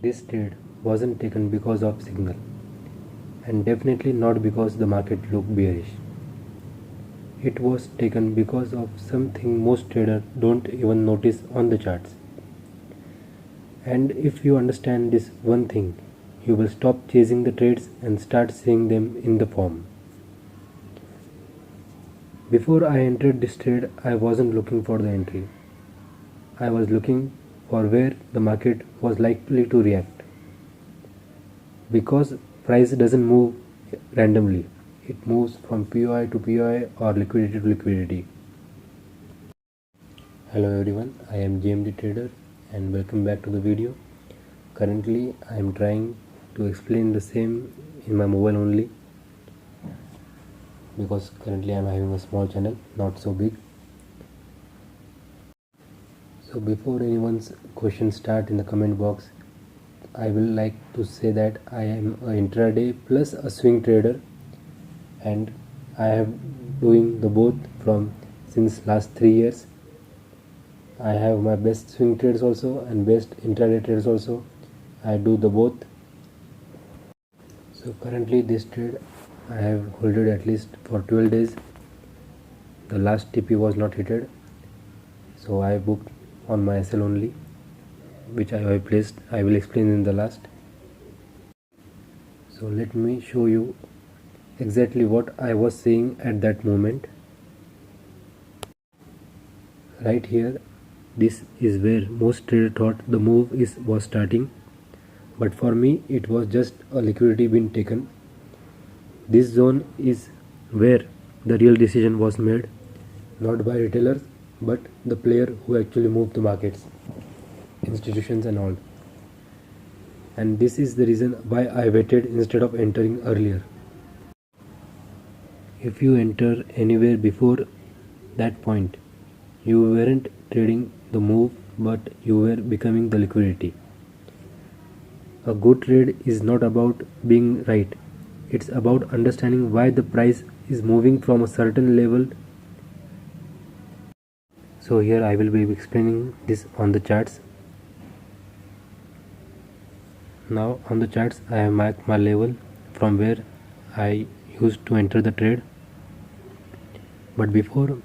This trade wasn't taken because of signal, and definitely not because the market looked bearish. It was taken because of something most traders don't even notice on the charts. And if you understand this one thing, you will stop chasing the trades and start seeing them in the form. Before I entered this trade, I wasn't looking for the entry. I was looking for where the market was likely to react. Because price doesn't move randomly, it moves from POI to POI or liquidity to liquidity. Hello everyone, I am GMD Trader and welcome back to the video. Currently I am trying to explain the same in my mobile only, because currently I am having a small channel, not so big. So before anyone's questions start in the comment box, I will like to say that I am an intraday plus a swing trader, and I have doing the both from since last 3 years. I have my best swing trades also and best intraday trades also. I do the both. So currently this trade I have holded at least for 12 days. The last TP was not hitted, so I booked on my SL only, which I have placed. I will explain in the last. So let me show you exactly what I was saying at that moment. Right here, this is where most traders thought the move was starting, but for me it was just a liquidity being taken. This zone is where the real decision was made, not by retailers but the player who actually moved the markets, institutions and all. And this is the reason why I waited instead of entering earlier. If you enter anywhere before that point, you weren't trading the move, but you were becoming the liquidity. A good trade is not about being right, it's about understanding why the price is moving from a certain level. So here I will be explaining this on the charts. Now on the charts I have marked my level from where I used to enter the trade. But before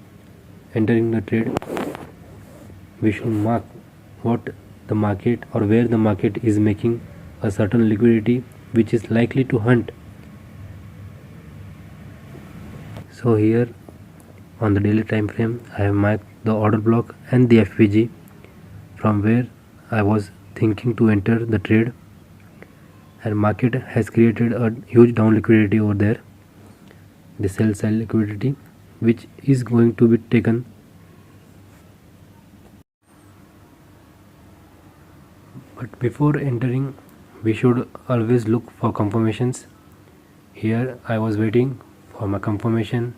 entering the trade, we should mark what the market or where the market is making a certain liquidity which is likely to hunt. So here on the daily time frame I have marked the order block and the FVG from where I was thinking to enter the trade, and market has created a huge down liquidity over there, the sell side liquidity, which is going to be taken. But before entering, we should always look for confirmations. Here I was waiting for my confirmation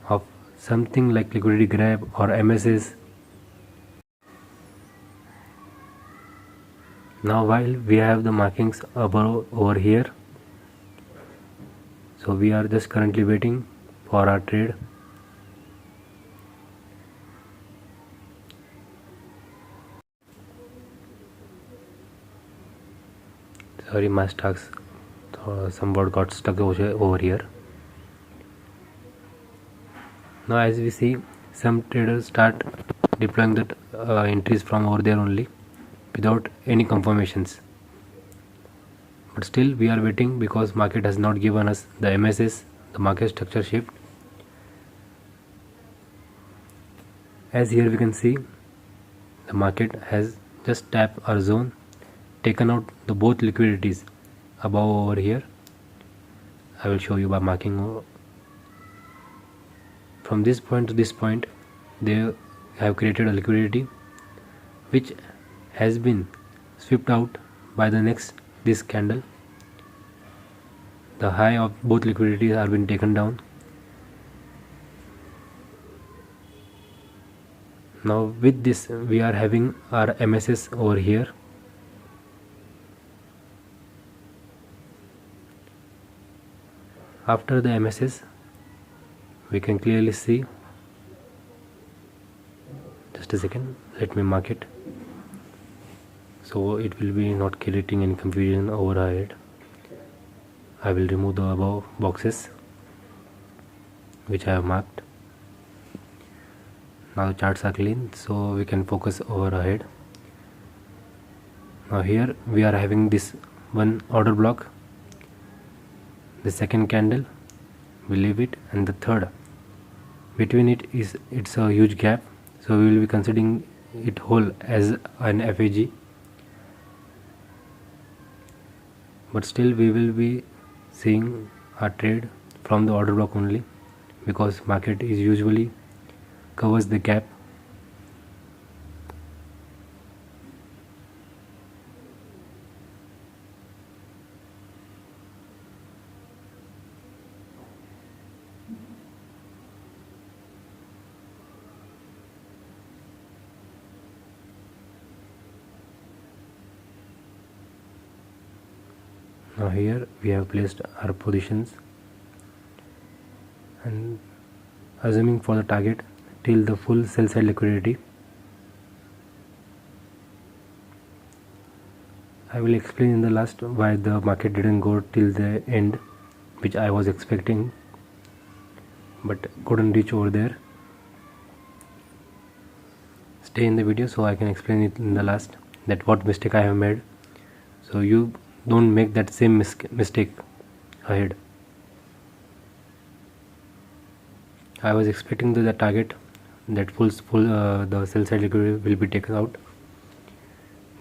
of something like liquidity grab or MSS. Now while we have the markings above over here, so we are just currently waiting for our trade. Sorry, my stocks somewhat got stuck over here. Now as we see, some traders start deploying that entries from over there only without any confirmations. But still we are waiting because market has not given us the MSS, the market structure shift. As here we can see, the market has just tapped our zone, taken out the both liquidities above over here. I will show you by marking. From this point to this point, they have created a liquidity which has been swept out by this candle. The high of both liquidities are being taken down. Now with this we are having our MSS over here. After the MSS we can clearly see, just a second, let me mark it. so it will be not creating any confusion over ahead. I will remove the above boxes which I have marked. Now the charts are clean, so we can focus over ahead. Now here we are having this one order block, the second candle, we leave it, and the third, between it's a huge gap, so we will be considering it whole as an FAG, but still we will be seeing our trade from the order block only, because market is usually covers the gap. Now here we have placed our positions and assuming for the target till the full sell side liquidity. I will explain in the last why the market didn't go till the end, which I was expecting but couldn't reach over there. Stay in the video so I can explain it in the last, that what mistake I have made, so you don't make that same mistake ahead. I was expecting the target that full the sell side liquidity will be taken out,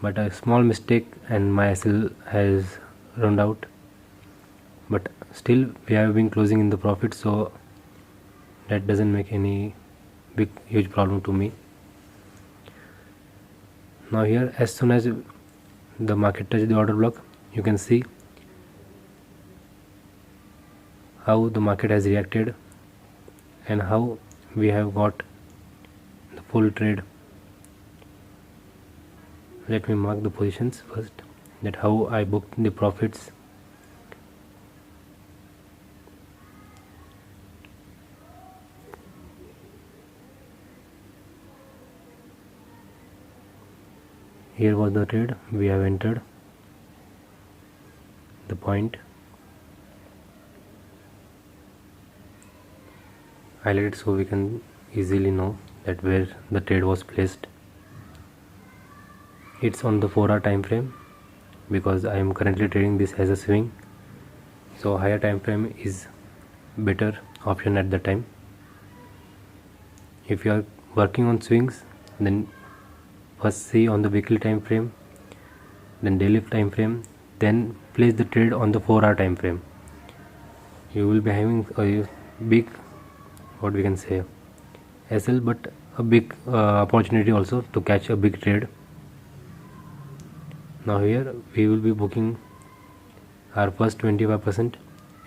but a small mistake and my SL has run out, but still we have been closing in the profit, so that doesn't make any huge problem to me. Now here, as soon as the market touched the order block, you can see how the market has reacted and how we have got the full trade. Let me mark the positions first, that how I booked the profits. Here was the trade we have entered, the point. Highlighted so we can easily know that where the trade was placed. It's on the 4-hour time frame, because I am currently trading this as a swing, so higher time frame is better option at the time. If you are working on swings, then first see on the weekly time frame, then daily time frame, then place the trade on the 4-hour time frame. You will be having a big, what we can say, SL, but a big opportunity also to catch a big trade. Now here we will be booking our first 25%,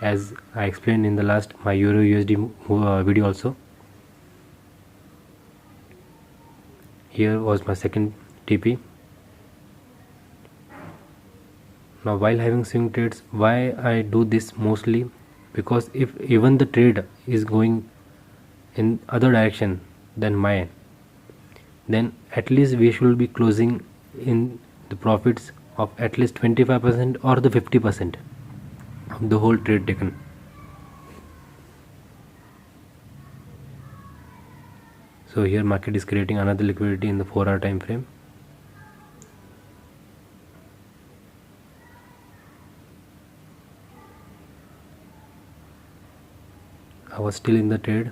as I explained in the last my Euro USD video also. Here was my second TP. Now while having swing trades, why I do this mostly, because if even the trade is going in other direction than mine, then at least we should be closing in the profits of at least 25% or the 50% of the whole trade taken. So here market is creating another liquidity in the 4-hour time frame. I was still in the trade.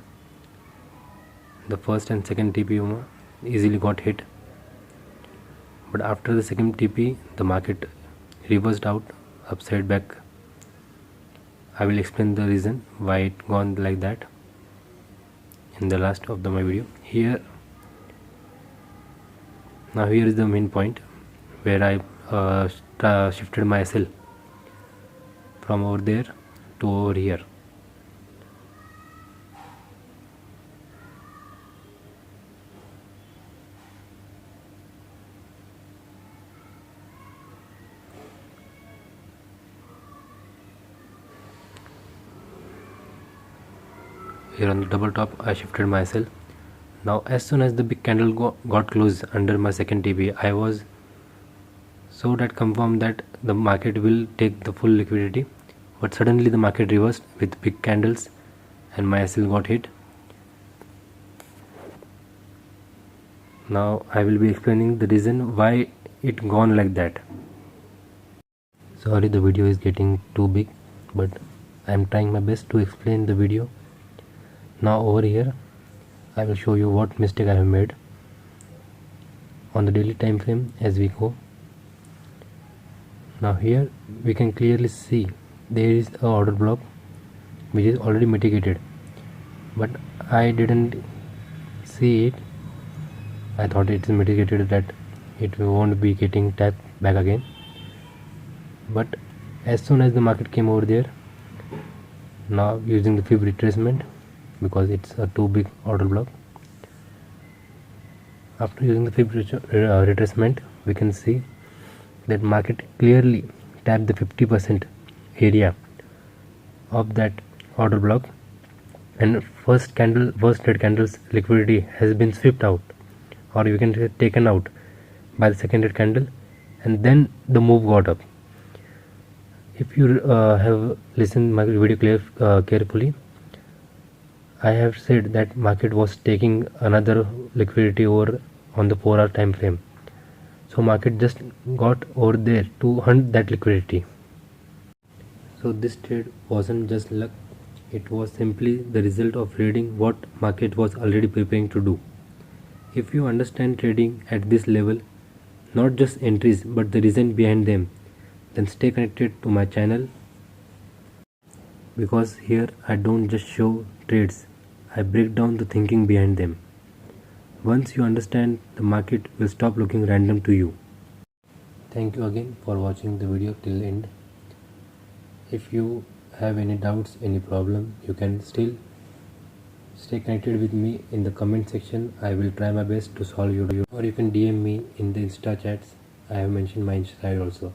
The first and second TP easily got hit, but after the second TP the market reversed out upside back. I will explain the reason why it gone like that in the last of my video. Here is the main point where I shifted my SL from over there to over here. Here on the double top I shifted my SL. Now as soon as the big candle got closed under my second TP, I was So that confirmed that the market will take the full liquidity, but suddenly the market reversed with big candles and my SL got hit. Now I will be explaining the reason why it gone like that. Sorry, the video is getting too big, but I am trying my best to explain the video. Now over here I will show you what mistake I have made on the daily time frame as we go. Now here we can clearly see there is a order block which is already mitigated, but I didn't see it. I thought it is mitigated, that it won't be getting tapped back again. But as soon as the market came over there, now using the fib retracement, because it's a too big order block, after using the fib retracement, we can see that market clearly tapped the 50% area of that order block, and first red candle's liquidity has been swept out, or you can say taken out by the second red candle, and then the move got up. If you have listened my video carefully, I have said that market was taking another liquidity over on the 4-hour time frame. So market just got over there to hunt that liquidity. So this trade wasn't just luck, it was simply the result of reading what market was already preparing to do. If you understand trading at this level, not just entries but the reason behind them, then stay connected to my channel, because here I don't just show trades, I break down the thinking behind them. Once you understand, the market will stop looking random to you. Thank you again for watching the video till end. If you have any doubts, any problem, you can still stay connected with me in the comment section. I will try my best to solve you, or you can DM me in the Insta chats. I have mentioned my Insta also.